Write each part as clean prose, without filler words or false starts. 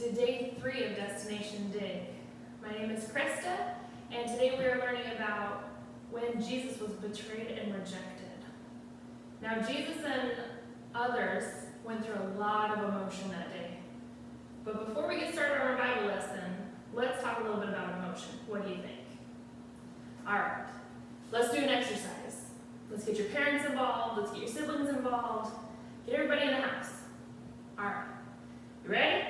to day 3 of Destination Dig. My name is Krista, and today we are learning about when Jesus was betrayed and rejected. Now, Jesus and others went through a lot of emotion that day. But before we get started on our Bible lesson, let's talk a little bit about emotion. What do you think? All right, let's do an exercise. Let's get your parents involved. Let's get your siblings involved. Get everybody in the house. All right, you ready?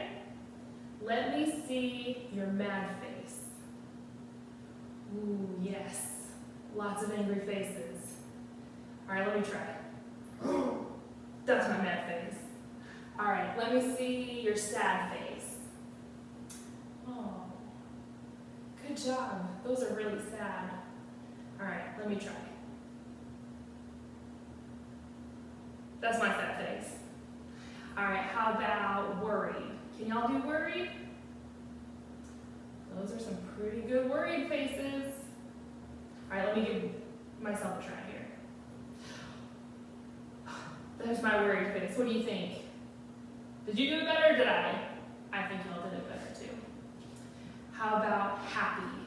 Let me see your mad face. Ooh, yes. Lots of angry faces. All right, let me try. That's my mad face. All right, let me see your sad face. Oh, good job. Those are really sad. All right, let me try. That's my sad face. All right, how about worried? Can y'all do worried? Those are some pretty good worried faces. All right, let me give myself a try here. There's my worried face. What do you think? Did you do it better or did I? I think y'all did it better too. How about happy?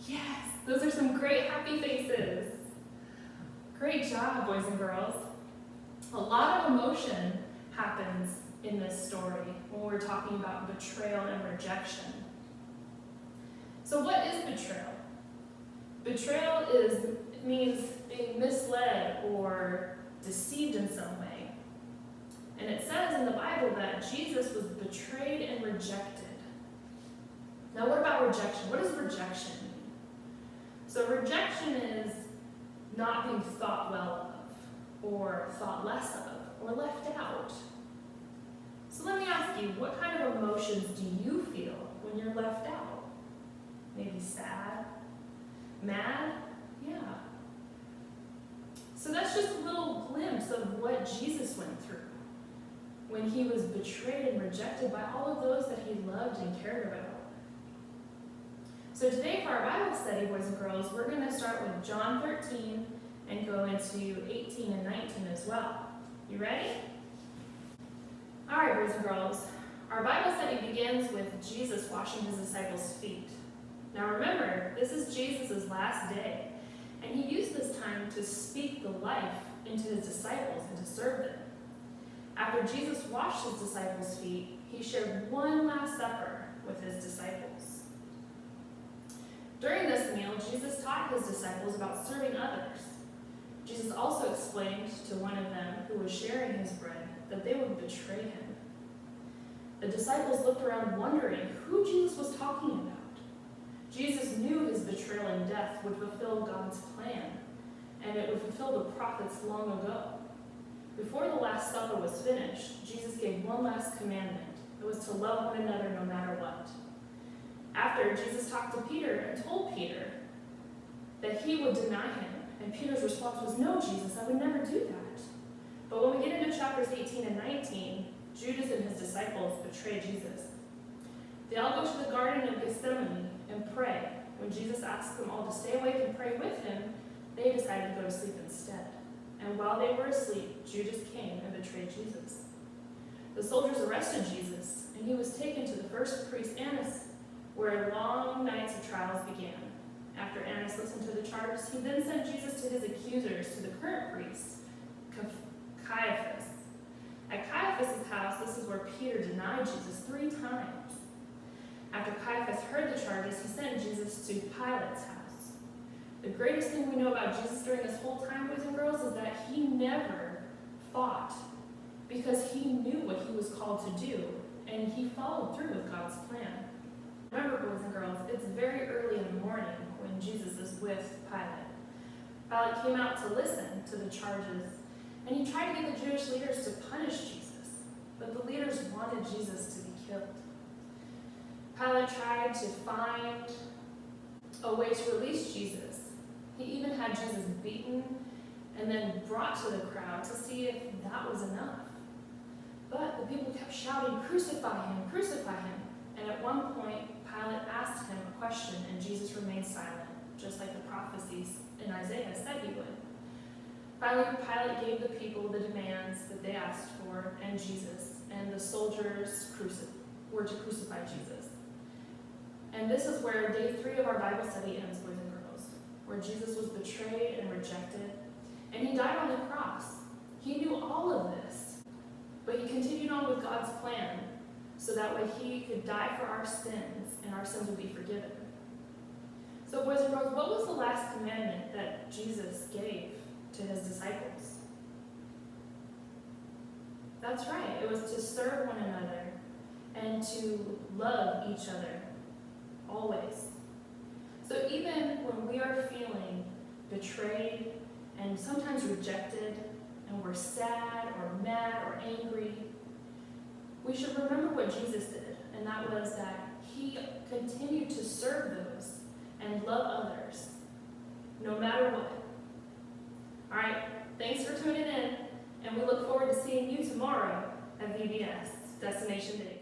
Yes, those are some great happy faces. Great job, boys and girls. A lot of emotion happens in this story when we're talking about betrayal and rejection. So what is betrayal? Betrayal means being misled or deceived in some way. And it says in the Bible that Jesus was betrayed and rejected. Now what about rejection? What does rejection mean? So rejection is not being thought well of, or thought less of, or left out. So let me ask you, what kind of emotions do you feel when you're left out? Maybe sad? Mad? Yeah. So that's just a little glimpse of what Jesus went through when he was betrayed and rejected by all of those that he loved and cared about. So today for our Bible study, boys and girls, we're going to start with John 13 and go into 18 and 19 as well. You ready? All right, boys and girls, our Bible study begins with Jesus washing his disciples' feet. Now remember, this is Jesus' last day, and he used this time to speak the life into his disciples and to serve them. After Jesus washed his disciples' feet, he shared one last supper with his disciples. During this meal, Jesus taught his disciples about serving others. Jesus also explained to one of them who was sharing his bread that they would betray him. The disciples looked around wondering who Jesus was talking about. Jesus knew his betrayal and death would fulfill God's plan, and it would fulfill the prophets long ago. Before the Last Supper was finished, Jesus gave one last commandment. It was to love one another no matter what. After, Jesus talked to Peter and told Peter that he would deny him, and Peter's response was, "No, Jesus, I would never do that." But when we get into chapters 18 and 19, Judas and his disciples betray Jesus. They all go to the Garden of Gethsemane and pray. When Jesus asked them all to stay awake and pray with him, they decided to go to sleep instead. And while they were asleep, Judas came and betrayed Jesus. The soldiers arrested Jesus, and he was taken to the first priest Annas, where long nights of trials began. After Annas listened to the charges, he then sent Jesus to his accusers, to the current priest, Caiaphas. At Caiaphas' house, this is where Peter denied Jesus 3 times. After Caiaphas heard the charges, he sent Jesus to Pilate's house. The greatest thing we know about Jesus during this whole time, boys and girls, is that he never fought because he knew what he was called to do, and he followed through with God's plan. Remember, boys and girls, it's very early in the morning when Jesus is with Pilate. Pilate came out to listen to the charges, and he tried to get the Jewish leaders to punish Jesus, but the leaders wanted Jesus to be killed. Pilate tried to find a way to release Jesus. He even had Jesus beaten and then brought to the crowd to see if that was enough. But the people kept shouting, "Crucify him, crucify him." And at one point, Pilate asked him a question, and Jesus remained silent, just like the prophecies in Isaiah said he would. Finally, Pilate gave the people the demands that they asked for, and Jesus and the soldiers were to crucify Jesus. And this is where day 3 of our Bible study ends, boys and girls, where Jesus was betrayed and rejected, and he died on the cross. He knew all of this, but he continued on with God's plan so that way he could die for our sins and our sins would be forgiven. So boys and girls, what was the last commandment that Jesus gave to his disciples? That's right, it was to serve one another and to love each other, always. So even when we are feeling betrayed and sometimes rejected, and we're sad or mad or angry, we should remember what Jesus did, and that was that he continued to serve those and love others, no matter what. All right, thanks for tuning in, and we look forward to seeing you tomorrow at VBS, Destination Day.